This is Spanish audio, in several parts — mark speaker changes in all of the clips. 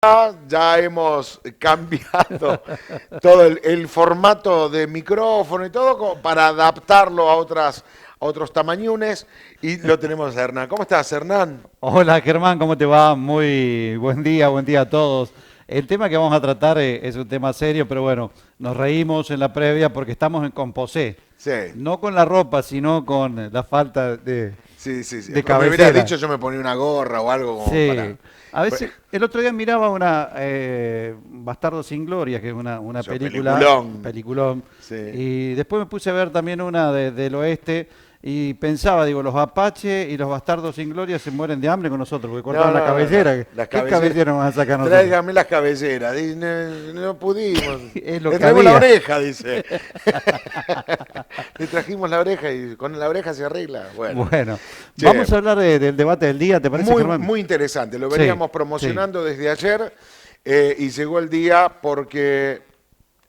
Speaker 1: Ya hemos cambiado todo el formato de micrófono y todo para adaptarlo a otros tamañunes y lo tenemos a Hernán. ¿Cómo estás, Hernán?
Speaker 2: Hola Germán, ¿cómo te va? Muy buen día a todos. El tema que vamos a tratar es un tema serio, pero bueno, nos reímos en la previa porque estamos en composé.
Speaker 1: Sí,
Speaker 2: No con la ropa, sino con la falta
Speaker 1: sí.
Speaker 2: de
Speaker 1: Me hubieras
Speaker 2: cabecera.
Speaker 1: dicho, yo me ponía una gorra o algo como para...
Speaker 2: Sí, a veces, el otro día miraba una Bastardo sin Gloria, que es una
Speaker 1: Yo,
Speaker 2: película,
Speaker 1: peliculón.
Speaker 2: peliculón,
Speaker 1: Sí.
Speaker 2: y después me puse a ver también una del oeste y pensaba, digo, los apaches y los Bastardos sin Gloria se mueren de hambre con nosotros, porque cortaban la
Speaker 1: No.
Speaker 2: cabellera.
Speaker 1: Las
Speaker 2: ¿Qué
Speaker 1: cabeceras.
Speaker 2: cabellera nos van a sacar nosotros?
Speaker 1: Tráigame las cabeceras. No pudimos.
Speaker 2: Es lo
Speaker 1: Le
Speaker 2: que
Speaker 1: traemos la
Speaker 2: había.
Speaker 1: oreja, dice. Le trajimos la oreja y con la oreja se arregla. Bueno,
Speaker 2: Bueno,
Speaker 1: che,
Speaker 2: vamos a hablar del debate del día, ¿te parece, Germán?
Speaker 1: muy interesante. Lo
Speaker 2: Sí,
Speaker 1: veníamos
Speaker 2: sí.
Speaker 1: promocionando desde ayer y llegó el día porque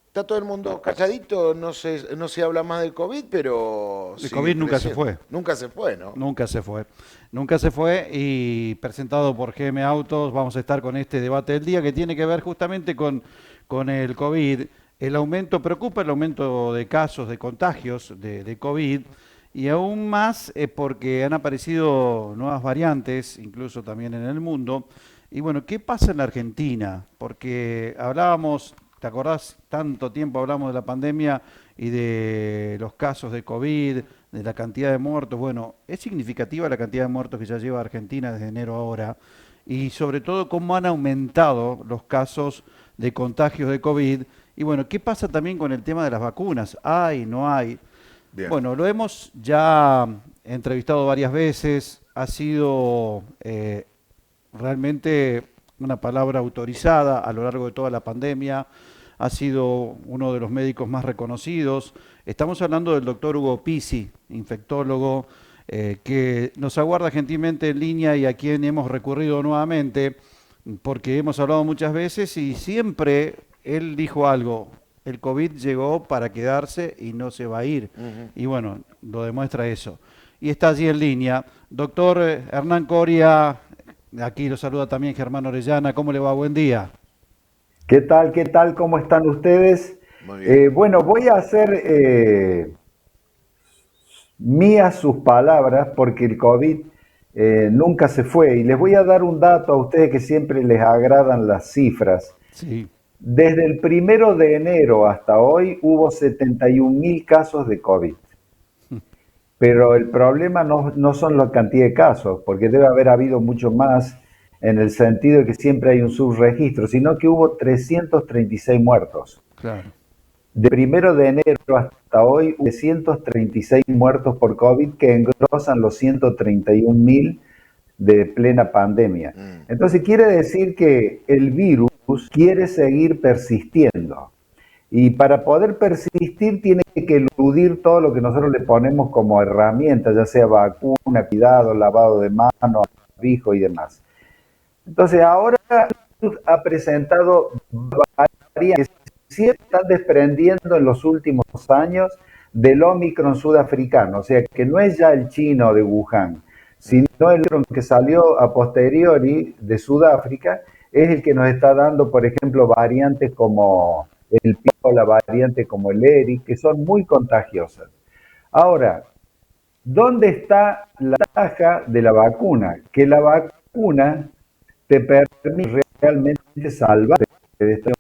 Speaker 1: está todo el mundo calladito. No se habla más del COVID, pero
Speaker 2: El
Speaker 1: sigue
Speaker 2: COVID nunca se
Speaker 1: creciendo.
Speaker 2: fue.
Speaker 1: Nunca se fue, ¿no?
Speaker 2: Nunca se fue. Nunca se fue y presentado por GM Autos vamos a estar con este debate del día que tiene que ver justamente con el COVID. El aumento, preocupa el aumento de casos, de contagios de COVID y aún más porque han aparecido nuevas variantes, incluso también en el mundo. Y bueno, ¿qué pasa en la Argentina? Porque hablábamos, ¿te acordás? Tanto tiempo hablamos de la pandemia y de los casos de COVID, de la cantidad de muertos. Bueno, es significativa la cantidad de muertos que ya lleva Argentina desde enero ahora y sobre todo cómo han aumentado los casos de contagios de COVID. Y bueno, ¿qué pasa también con el tema de las vacunas? ¿Hay, no hay?
Speaker 1: Bien.
Speaker 2: Bueno, lo hemos ya entrevistado varias veces, ha sido realmente una palabra autorizada a lo largo de toda la pandemia, ha sido uno de los médicos más reconocidos. Estamos hablando del doctor Hugo Pisi, infectólogo, que nos aguarda gentilmente en línea y a quien hemos recurrido nuevamente, porque hemos hablado muchas veces y siempre él dijo algo, el COVID llegó para quedarse y no se va a ir.
Speaker 1: Ujú.
Speaker 2: Y bueno, lo demuestra eso. Y está allí en línea. Doctor Hernán Coria, aquí lo saluda también Germán Orellana. ¿Cómo le va? Buen día.
Speaker 3: ¿Qué tal? ¿Qué tal? ¿Cómo están ustedes?
Speaker 1: Muy bien.
Speaker 3: Bueno, voy a hacer mías sus palabras porque el COVID nunca se fue y les voy a dar un dato a ustedes que siempre les agradan las cifras.
Speaker 2: Sí.
Speaker 3: Desde el 1 de enero hasta hoy hubo 71.000 casos de COVID, pero el problema no son la cantidad de casos, porque debe haber habido mucho más en el sentido de que siempre hay un subregistro, sino que hubo 336 muertos.
Speaker 2: Claro.
Speaker 3: De 1 de enero hasta hoy, 336 muertos por COVID que engrosan los 131.000 de plena pandemia.
Speaker 1: Mm,
Speaker 3: Entonces quiere decir que el virus quiere seguir persistiendo. Y para poder persistir tiene que eludir todo lo que nosotros le ponemos como herramienta, ya sea vacuna, cuidado, lavado de manos, barbijo y demás. Entonces ahora ha presentado variantes que sí están desprendiendo en los últimos años del Omicron sudafricano, o sea que no es ya el chino de Wuhan, sino
Speaker 1: mm.
Speaker 3: el Omicron que salió a posteriori de Sudáfrica, es el que nos está dando, por ejemplo, variantes como el Pico, la variante como el Eric, que son muy contagiosas. Ahora, ¿dónde está la ventaja de la vacuna? Que la vacuna te permite realmente salvarte de esta,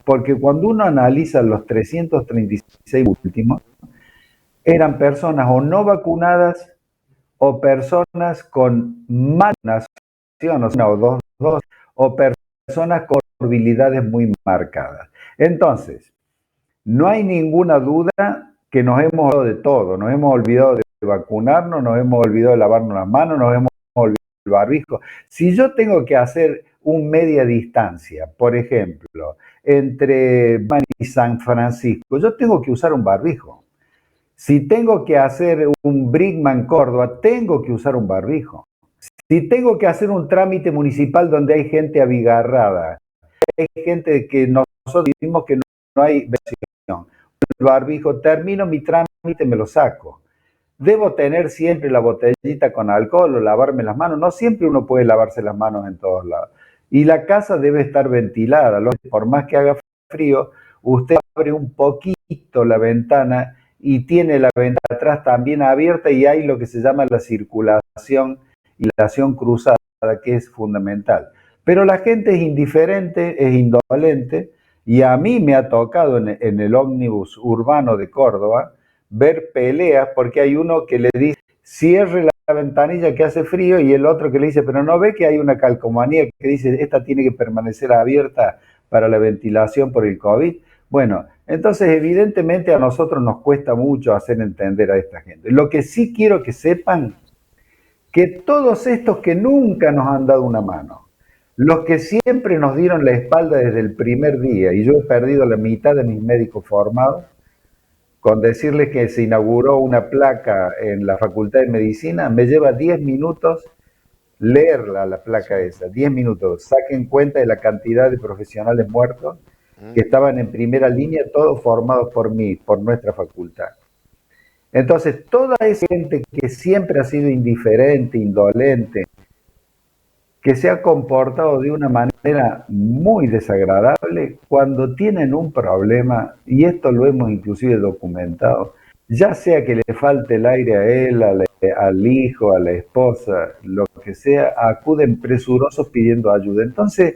Speaker 3: porque cuando uno analiza los 336 últimos, eran personas o no vacunadas o personas con mala o sea, una o dos, o personas con morbilidades muy marcadas. Entonces, no hay ninguna duda que nos hemos olvidado de todo, nos hemos olvidado de vacunarnos, nos hemos olvidado de lavarnos las manos, nos hemos olvidado del barbijo. Si yo tengo que hacer un media distancia, por ejemplo, entre y San Francisco, yo tengo que usar un barbijo. Si tengo que hacer un Brickman Córdoba, tengo que usar un barbijo. Si tengo que hacer un trámite municipal donde hay gente abigarrada, hay gente que nosotros decimos que no hay versión, el barbijo, termino mi trámite, me lo saco. Debo tener siempre la botellita con alcohol o lavarme las manos. No siempre uno puede lavarse las manos en todos lados. Y la casa debe estar ventilada. Por más que haga frío, usted abre un poquito la ventana y tiene la ventana atrás también abierta y hay lo que se llama la circulación y la acción cruzada, que es fundamental. Pero la gente es indiferente, es indolente, y a mí me ha tocado en el ómnibus urbano de Córdoba ver peleas porque hay uno que le dice cierre la ventanilla que hace frío y el otro que le dice, pero no ve que hay una calcomanía que dice esta tiene que permanecer abierta para la ventilación por el COVID. Bueno, entonces evidentemente a nosotros nos cuesta mucho hacer entender a esta gente. Lo que sí quiero que sepan, que todos estos que nunca nos han dado una mano, los que siempre nos dieron la espalda desde el primer día, y yo he perdido la mitad de mis médicos formados, con decirles que se inauguró una placa en la Facultad de Medicina, me lleva 10 minutos leerla, la placa esa, 10 minutos. Saquen cuenta de la cantidad de profesionales muertos que estaban en primera línea, todos formados por mí, por nuestra facultad. Entonces, toda esa gente que siempre ha sido indiferente, indolente, que se ha comportado de una manera muy desagradable, cuando tienen un problema, y esto lo hemos inclusive documentado, ya sea que le falte el aire a él, al hijo, a la esposa, lo que sea, acuden presurosos pidiendo ayuda. Entonces,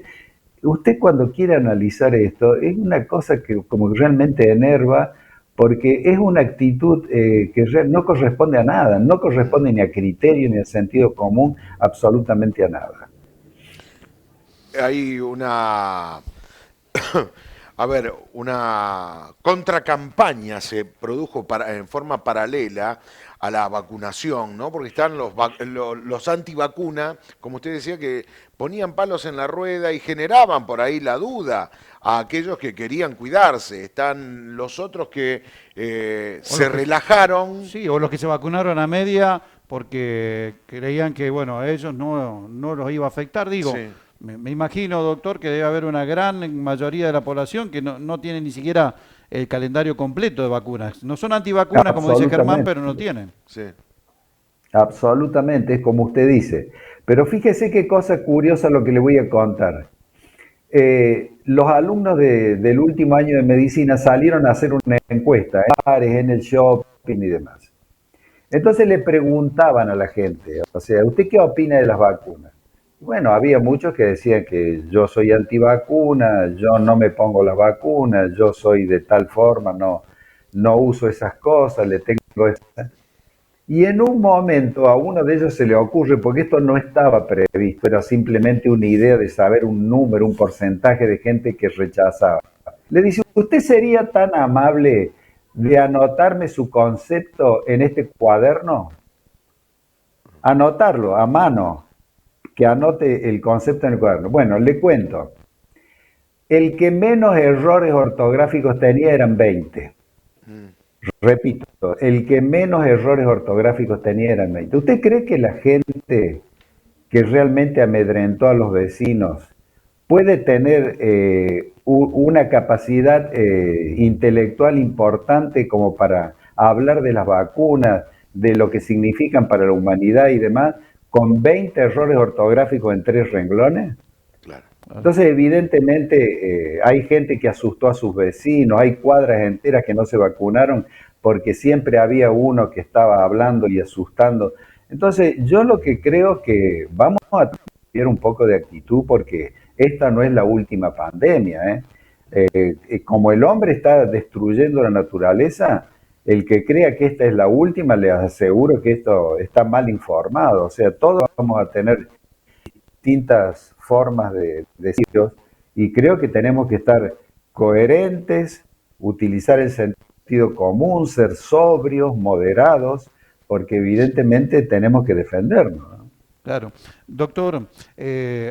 Speaker 3: usted cuando quiere analizar esto, es una cosa que como que realmente enerva, porque es una actitud que no corresponde a nada, no corresponde ni a criterio, ni a sentido común, absolutamente a nada.
Speaker 1: Hay una, a ver, una contracampaña se produjo en forma paralela a la vacunación, ¿no? Porque están los antivacunas, como usted decía, que ponían palos en la rueda y generaban por ahí la duda a aquellos que querían cuidarse. Están los otros que se relajaron.
Speaker 2: Sí, o los que se vacunaron a media porque creían que, bueno, a ellos no los iba a afectar. Digo,
Speaker 1: Sí.
Speaker 2: me imagino, doctor, que debe haber una gran mayoría de la población que no tiene ni siquiera el calendario completo de vacunas. No son antivacunas, como dice Germán, pero no tienen.
Speaker 1: Sí.
Speaker 3: Absolutamente, es como usted dice. Pero fíjese qué cosa curiosa lo que le voy a contar. Los alumnos del último año de medicina salieron a hacer una encuesta en bares, en el shopping y demás. Entonces le preguntaban a la gente, o sea, ¿usted qué opina de las vacunas? Bueno, había muchos que decían que yo soy antivacuna, yo no me pongo las vacunas, yo soy de tal forma, no uso esas cosas, le tengo esa. Y en un momento a uno de ellos se le ocurre, porque esto no estaba previsto, era simplemente una idea de saber un número, un porcentaje de gente que rechazaba. Le dice, ¿usted sería tan amable de anotarme su concepto en este cuaderno? Anotarlo a mano, que anote el concepto en el cuaderno. Bueno, le cuento. El que menos errores ortográficos tenía eran 20. Repito, el que menos errores ortográficos tenía eran 20. ¿Usted cree que la gente que realmente amedrentó a los vecinos puede tener una capacidad intelectual importante como para hablar de las vacunas, de lo que significan para la humanidad y demás, con 20 errores ortográficos en 3 renglones?
Speaker 1: Claro.
Speaker 3: Entonces, evidentemente, hay gente que asustó a sus vecinos, hay cuadras enteras que no se vacunaron porque siempre había uno que estaba hablando y asustando. Entonces, yo lo que creo que vamos a tener un poco de actitud porque esta no es la última pandemia, como el hombre está destruyendo la naturaleza, el que crea que esta es la última, le aseguro que esto está mal informado. O sea, todos vamos a tener distintas formas de decirlos y creo que tenemos que estar coherentes, utilizar el sentido común, ser sobrios, moderados, porque evidentemente tenemos que defendernos, ¿no?
Speaker 2: Claro. Doctor,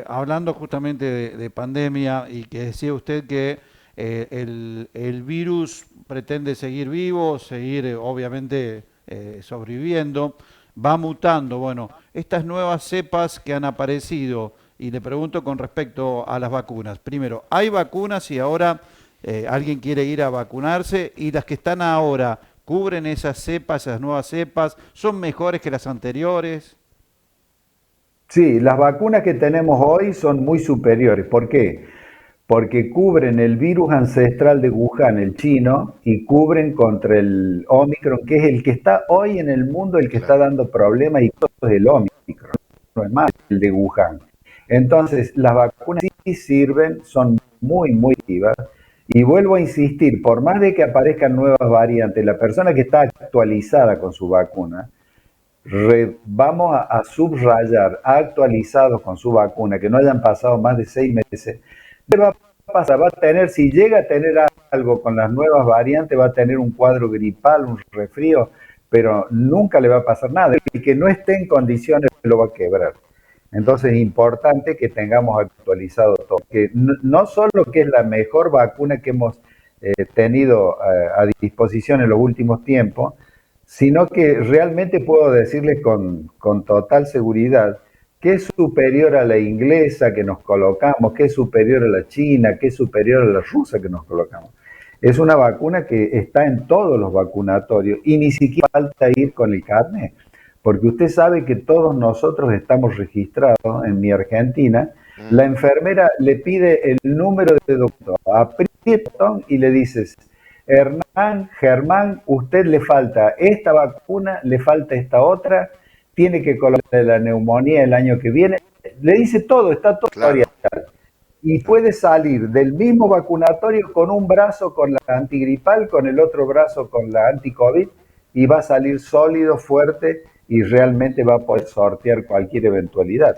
Speaker 2: hablando justamente de pandemia y que decía usted que el virus pretende seguir vivo, seguir obviamente sobreviviendo, va mutando. Bueno, estas nuevas cepas que han aparecido, y le pregunto con respecto a las vacunas. Primero, ¿hay vacunas y ahora alguien quiere ir a vacunarse? ¿Y las que están ahora cubren esas cepas, esas nuevas cepas? ¿Son mejores que las anteriores?
Speaker 3: Sí, las vacunas que tenemos hoy son muy superiores. ¿Por qué? Porque cubren el virus ancestral de Wuhan, el chino, y cubren contra el Omicron, que es el que está hoy en el mundo, el que está
Speaker 1: Claro.
Speaker 3: dando problemas, y todo es el Omicron, no es más el de Wuhan. Entonces, las vacunas sí sirven, son muy activas, y vuelvo a insistir, por más de que aparezcan nuevas variantes, la persona que está actualizada con su vacuna, vamos a subrayar, actualizados con su vacuna, que no hayan pasado más de 6 meses, le va a pasar, va a tener, si llega a tener algo con las nuevas variantes, va a tener un cuadro gripal, un resfrío, pero nunca le va a pasar nada. El que no esté en condiciones lo va a quebrar. Entonces es importante que tengamos actualizado todo, que no solo que es la mejor vacuna que hemos tenido a disposición en los últimos tiempos, sino que realmente puedo decirles con total seguridad que es superior a la inglesa que nos colocamos, que es superior a la china, que es superior a la rusa que nos colocamos. Es una vacuna que está en todos los vacunatorios y ni siquiera falta ir con el carnet, porque usted sabe que todos nosotros estamos registrados en mi Argentina. La enfermera le pide el número de doctor, aprieta y le dices: Hernán, Germán, usted le falta esta vacuna, le falta esta otra, tiene que colocar la neumonía el año que viene. Le dice todo, está todo
Speaker 1: Claro.
Speaker 3: orientado. Y puede salir del mismo vacunatorio con un brazo con la antigripal, con el otro brazo con la anti-COVID, y va a salir sólido, fuerte, y realmente va a poder sortear cualquier eventualidad.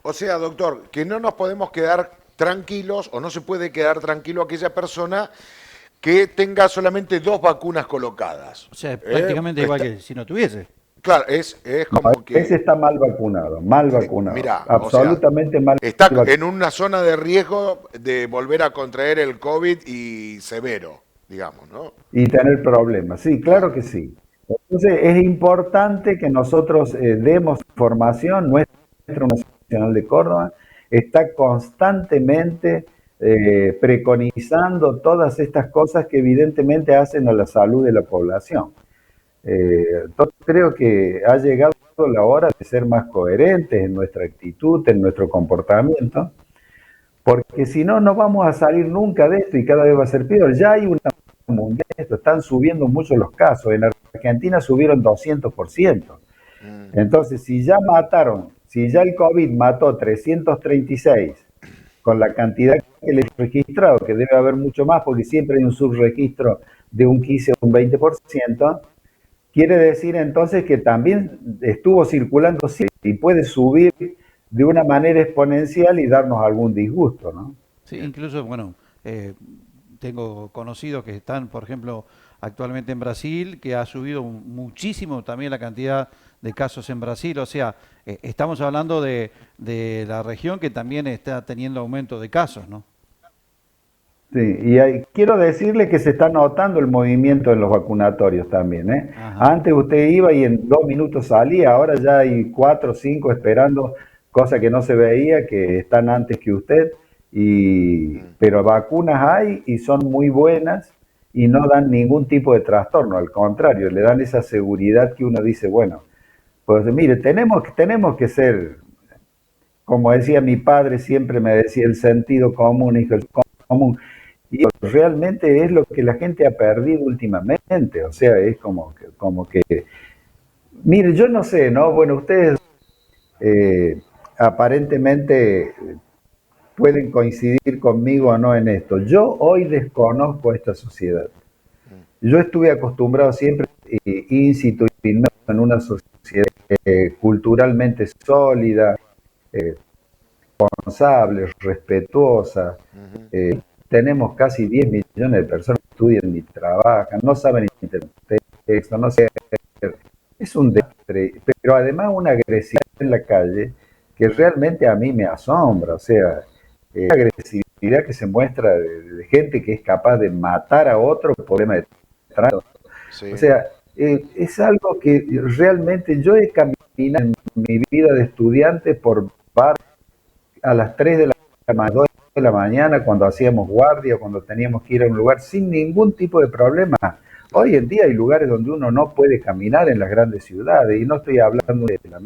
Speaker 1: O sea, doctor, que no nos podemos quedar tranquilos o no se puede quedar tranquilo aquella persona que tenga solamente dos vacunas colocadas.
Speaker 2: O sea, es prácticamente igual que si no tuviese.
Speaker 1: Claro, es
Speaker 3: No,
Speaker 1: como
Speaker 3: ese
Speaker 1: que,
Speaker 3: está mal vacunado,
Speaker 1: mira, o sea,
Speaker 3: absolutamente mal
Speaker 1: está
Speaker 3: vacunado.
Speaker 1: en una zona de riesgo de volver a contraer el COVID y severo, digamos, ¿no?
Speaker 3: Y tener problemas. Sí, claro
Speaker 1: Claro.
Speaker 3: que sí. Entonces es importante que nosotros demos información. Nuestra Nacional de Córdoba está constantemente preconizando todas estas cosas que evidentemente hacen a la salud de la población. Entonces creo que ha llegado la hora de ser más coherentes en nuestra actitud, en nuestro comportamiento, porque si no, no vamos a salir nunca de esto y cada vez va a ser peor. Ya hay una mundial, están subiendo mucho los casos. En Argentina subieron 200%.
Speaker 1: Mm,
Speaker 3: Entonces, si ya mataron, si ya el COVID mató 336 con la cantidad que le he registrado, que debe haber mucho más porque siempre hay un subregistro de un 15 o un 20%, quiere decir entonces que también estuvo circulando y puede subir de una manera exponencial y darnos algún disgusto, ¿no?
Speaker 2: Sí,
Speaker 1: bien.
Speaker 2: incluso, bueno, tengo conocidos que están, por ejemplo, actualmente en Brasil, que ha subido muchísimo también la cantidad de casos en Brasil. O sea, estamos hablando de la región que también está teniendo aumento de casos, ¿no?
Speaker 3: Sí, y quiero decirle que se está notando el movimiento en los vacunatorios también, ¿eh?
Speaker 2: Ajá.
Speaker 3: Antes usted iba y en 2 minutos salía, ahora ya hay 4 o 5 esperando, cosa que no se veía, que están antes que usted,
Speaker 1: Mm.
Speaker 3: pero vacunas hay y son muy buenas y no dan ningún tipo de trastorno, al contrario, le dan esa seguridad que uno dice, bueno, pues mire, tenemos que ser, como decía mi padre, siempre me decía el sentido común, hijo, el común. Y realmente es lo que la gente ha perdido últimamente, o sea, es como que, mire, yo no sé, ¿no? Bueno, ustedes eh, aparentemente pueden coincidir conmigo o no en esto. Yo hoy desconozco esta sociedad. Yo estuve acostumbrado siempre, in situ, en una sociedad culturalmente sólida, eh, responsable, respetuosa.
Speaker 1: Ujú.
Speaker 3: Tenemos casi 10 millones de personas que estudian y trabajan, no saben interpretar texto, no sé. Es un desastre, pero además una agresividad en la calle que realmente a mí me asombra. O sea, una agresividad que se muestra de gente que es capaz de matar a otro por problema de trato. O
Speaker 1: Sí.
Speaker 3: sea, es algo que realmente yo he caminado en mi vida de estudiante por bar a las 3 de la mañana, 2 de la mañana, cuando hacíamos guardia, cuando teníamos que ir a un lugar sin ningún tipo de problema. Hoy
Speaker 1: Claro.
Speaker 3: en día hay lugares donde uno no puede caminar en las grandes ciudades, y no estoy hablando de la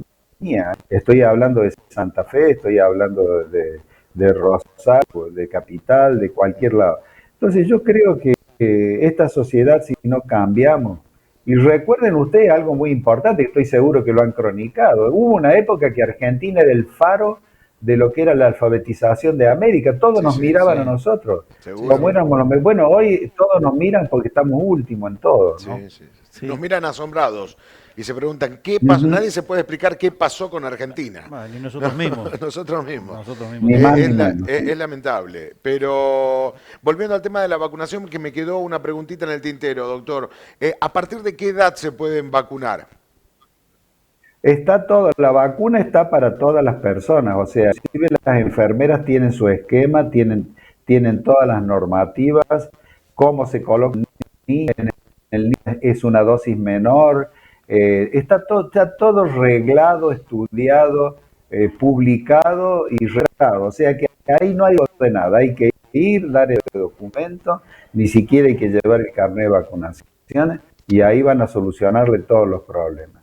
Speaker 3: Estoy hablando de Santa Fe, estoy hablando de Rosario, de Capital, de cualquier lado. Entonces yo creo que esta sociedad, si no cambiamos, y recuerden ustedes algo muy importante, estoy seguro que lo han cronicado, hubo una época que Argentina era el faro de lo que era la alfabetización de América, todos
Speaker 1: Sí,
Speaker 3: nos
Speaker 1: sí,
Speaker 3: miraban a
Speaker 2: Sí,
Speaker 3: nosotros,
Speaker 1: seguro.
Speaker 3: como éramos los... Bueno, hoy todos nos miran porque estamos últimos en todo, ¿no?
Speaker 1: Sí, sí, sí. Nos
Speaker 2: sí.
Speaker 1: miran asombrados y se preguntan qué pasó.
Speaker 3: Ujú.
Speaker 1: Nadie se puede explicar qué pasó con Argentina.
Speaker 2: Bueno, y
Speaker 1: No,
Speaker 2: nosotros mismos.
Speaker 1: nosotros mismos.
Speaker 2: Nosotros mismos
Speaker 3: Ni
Speaker 2: también.
Speaker 3: más ni menos.
Speaker 1: Es lamentable. Pero volviendo al tema de la vacunación, que me quedó una preguntita en el tintero, doctor. ¿A partir de qué edad se pueden vacunar?
Speaker 3: Está todo, la vacuna está para todas las personas, o sea, inclusive las enfermeras tienen su esquema, tienen todas las normativas, cómo se coloca en el niño es una dosis menor, está todo reglado, estudiado, publicado y redactado, o sea que ahí no hay de nada, hay que ir, dar el documento, ni siquiera hay que llevar el carnet de vacunación y ahí van a solucionarle todos los problemas.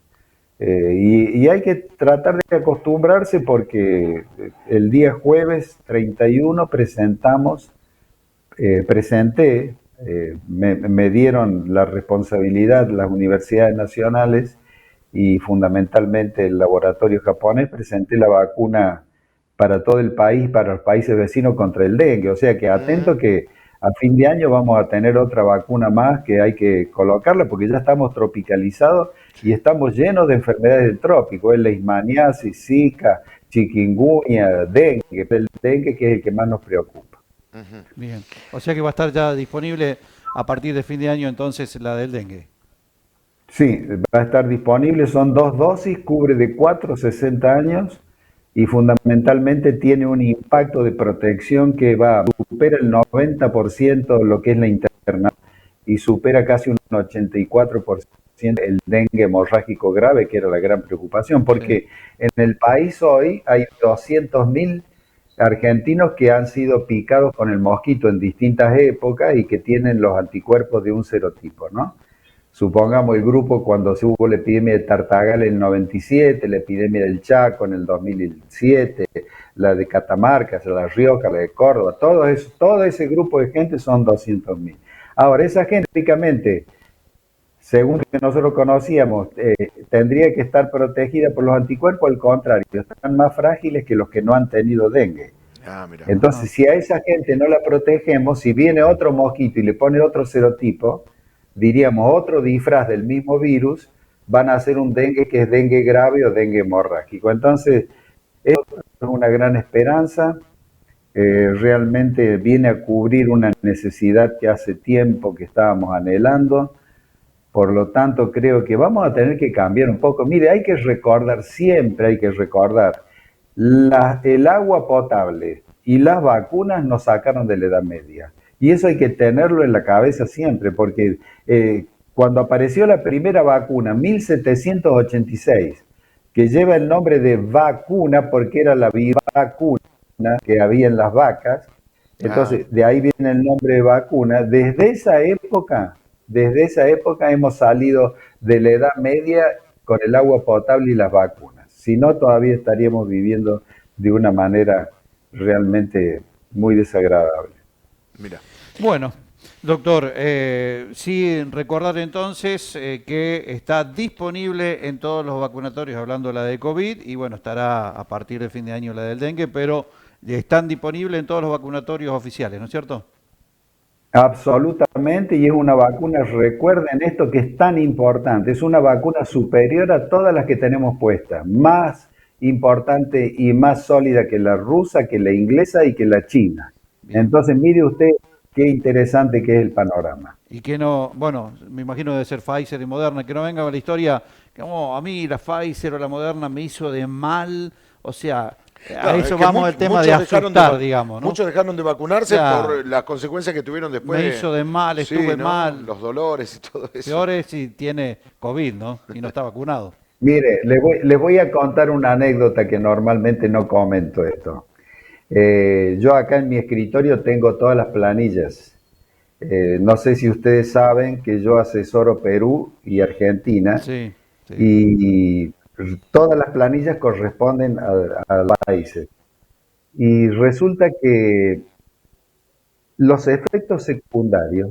Speaker 3: Y hay que tratar de acostumbrarse porque el día jueves 31 presenté, me dieron la responsabilidad las universidades nacionales y fundamentalmente el laboratorio japonés, presenté la vacuna para todo el país, para los países vecinos contra el dengue. O sea que
Speaker 1: Mm,
Speaker 3: atento que a fin de año vamos a tener otra vacuna más que hay que colocarla porque ya estamos tropicalizados y
Speaker 1: sí.
Speaker 3: estamos llenos de enfermedades del trópico, es leishmaniasis, Zika, chikungunya, dengue, el dengue que es el que más nos preocupa.
Speaker 1: Ujú.
Speaker 2: Bien. O sea que va a estar ya disponible a partir de fin de año entonces la del dengue.
Speaker 3: Sí, va a estar disponible, son dos dosis, cubre de 4 a 60 años y fundamentalmente tiene un impacto de protección que supera el 90% lo que es la interna y supera casi un 84% el dengue hemorrágico grave, que era la gran preocupación,
Speaker 2: Sí.
Speaker 3: porque en el país hoy hay 200.000 argentinos que han sido picados con el mosquito en distintas épocas y que tienen los anticuerpos de un serotipo, ¿no? Supongamos el grupo cuando se hubo la epidemia de Tartagal en el 97, la epidemia del Chaco en el 2007, la de Catamarca, la Rioja, la de Córdoba, todo ese grupo de gente son 200.000. Ahora, esa gente, típicamente, según que nosotros conocíamos, tendría que estar protegida por los anticuerpos, al contrario, están más frágiles que los que no han tenido dengue.
Speaker 1: Ah, mira.
Speaker 2: Ah,
Speaker 3: Entonces, si a esa gente no la protegemos, si viene otro mosquito y le pone otro serotipo, diríamos otro disfraz del mismo virus, van a hacer un dengue que es dengue grave o dengue hemorrágico. Entonces, eso es una gran esperanza, realmente viene a cubrir una necesidad que hace tiempo que estábamos anhelando, por lo tanto creo que vamos a tener que cambiar un poco. Mire, hay que recordar, siempre hay que recordar, el agua potable y las vacunas nos sacaron de la Edad Media. Y eso hay que tenerlo en la cabeza siempre, porque cuando apareció la primera vacuna, 1786, que lleva el nombre de vacuna porque era la vacuna que había en las vacas,
Speaker 1: Ah,
Speaker 3: entonces de ahí viene el nombre de vacuna. Desde esa época hemos salido de la Edad Media con el agua potable y las vacunas. Si no, todavía estaríamos viviendo de una manera realmente muy desagradable.
Speaker 1: mira.
Speaker 2: bueno, doctor, sí recordar entonces que está disponible en todos los vacunatorios, hablando de la de COVID, y bueno, estará a partir de fin de año la del dengue, pero están disponibles en todos los vacunatorios oficiales, ¿no es cierto?
Speaker 3: Absolutamente, y es una vacuna, recuerden esto que es tan importante, es una vacuna superior a todas las que tenemos puestas, más importante y más sólida que la rusa, que la inglesa y que la china.
Speaker 2: Bien.
Speaker 3: Entonces, mire usted qué interesante que es el panorama.
Speaker 2: Y que no, bueno, me imagino debe ser Pfizer y Moderna, que no venga con la historia, que "Oh, a mí la Pfizer o la Moderna me hizo de mal, o sea, a
Speaker 1: Claro, es
Speaker 2: eso
Speaker 1: que
Speaker 2: vamos al tema de asustar, digamos, ¿no?
Speaker 1: muchos dejaron de vacunarse
Speaker 2: Claro,
Speaker 1: por las consecuencias que tuvieron después
Speaker 2: me hizo de mal,
Speaker 1: sí,
Speaker 2: estuve
Speaker 1: ¿no?
Speaker 2: mal,
Speaker 1: Los dolores y todo eso.
Speaker 2: peor es si tiene COVID, ¿no? Y no está vacunado.
Speaker 3: Mire, les voy a contar una anécdota que normalmente no comento esto. Yo acá en mi escritorio tengo todas las planillas. No sé si ustedes saben que yo asesoro Perú y Argentina
Speaker 2: Sí, sí.
Speaker 3: y todas las planillas corresponden a países. Y resulta que los efectos secundarios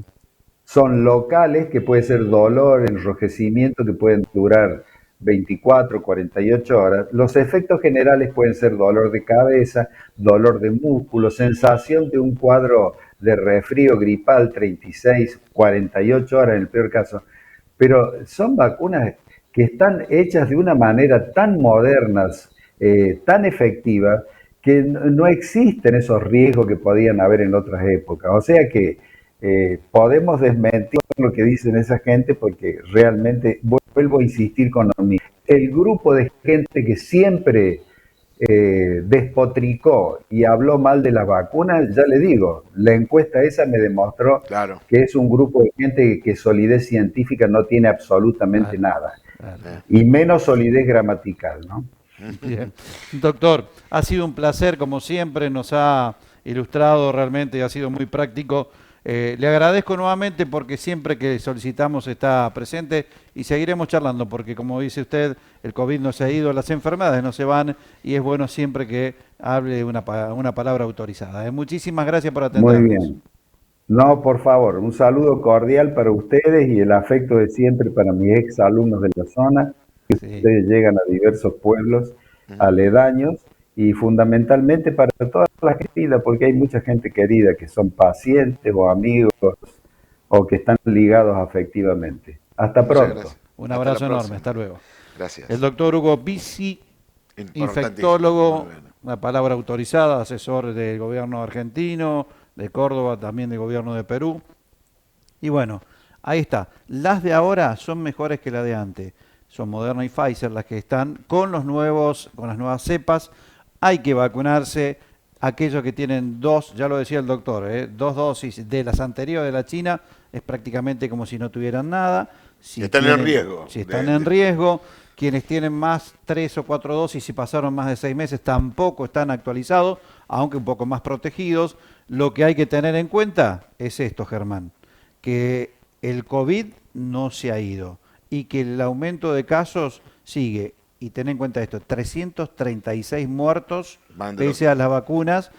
Speaker 3: son locales, que puede ser dolor, enrojecimiento, que pueden durar 24, 48 horas. Los efectos generales pueden ser dolor de cabeza, dolor de músculo, sensación de un cuadro de resfrío gripal, 36, 48 horas en el peor caso. Pero son vacunas que están hechas de una manera tan modernas, tan efectivas, que no existen esos riesgos que podían haber en otras épocas. O sea que podemos desmentir lo que dicen esa gente, porque realmente, vuelvo a insistir con lo mismo, el grupo de gente que siempre despotricó y habló mal de las vacunas, ya le digo, la encuesta esa me demostró
Speaker 1: Claro.
Speaker 3: que es un grupo de gente que solidez científica no tiene absolutamente nada, y menos solidez gramatical, ¿no?
Speaker 2: Bien. Doctor, ha sido un placer, como siempre, nos ha ilustrado realmente y ha sido muy práctico. Le agradezco nuevamente porque siempre que solicitamos está presente y seguiremos charlando porque, como dice usted, el COVID no se ha ido, las enfermedades no se van y es bueno siempre que hable una palabra autorizada. Muchísimas gracias por
Speaker 3: Muy
Speaker 2: atendernos.
Speaker 3: bien. No, por favor, un saludo cordial para ustedes y el afecto de siempre para mis ex alumnos de la zona.
Speaker 2: Sí.
Speaker 3: Ustedes llegan a diversos pueblos aledaños y fundamentalmente para todas las queridas, porque hay mucha gente querida que son pacientes o amigos o que están ligados afectivamente. Hasta
Speaker 1: Muchas
Speaker 3: pronto.
Speaker 1: gracias.
Speaker 2: Un
Speaker 1: Hasta la
Speaker 2: abrazo enorme,
Speaker 1: próxima.
Speaker 2: hasta luego.
Speaker 1: Gracias.
Speaker 2: El doctor Hugo Bisi,
Speaker 1: Importantísimo.
Speaker 2: infectólogo,
Speaker 1: Muy bien.
Speaker 2: una palabra autorizada, asesor del gobierno argentino, de Córdoba, también del gobierno de Perú. Y bueno, ahí está. Las de ahora son mejores que las de antes. Son Moderna y Pfizer las que están con las nuevas cepas. Hay que vacunarse. Aquellos que tienen dos, ya lo decía el doctor, dos dosis de las anteriores de la China, es prácticamente como si no tuvieran nada. Si
Speaker 1: Están en riesgo.
Speaker 2: Si están en riesgo. Quienes tienen más 3 o 4 dosis y pasaron más de 6 meses tampoco están actualizados, aunque un poco más protegidos. Lo que hay que tener en cuenta es esto, Germán, que el COVID no se ha ido y que el aumento de casos sigue. Y ten en cuenta esto, 336 muertos pese a las vacunas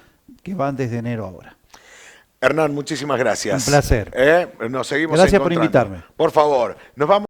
Speaker 2: que van desde enero ahora.
Speaker 1: Hernán, muchísimas gracias.
Speaker 2: Un placer.
Speaker 1: Nos seguimos
Speaker 2: Gracias por
Speaker 1: encontrando.
Speaker 2: invitarme.
Speaker 1: Por favor, nos vamos.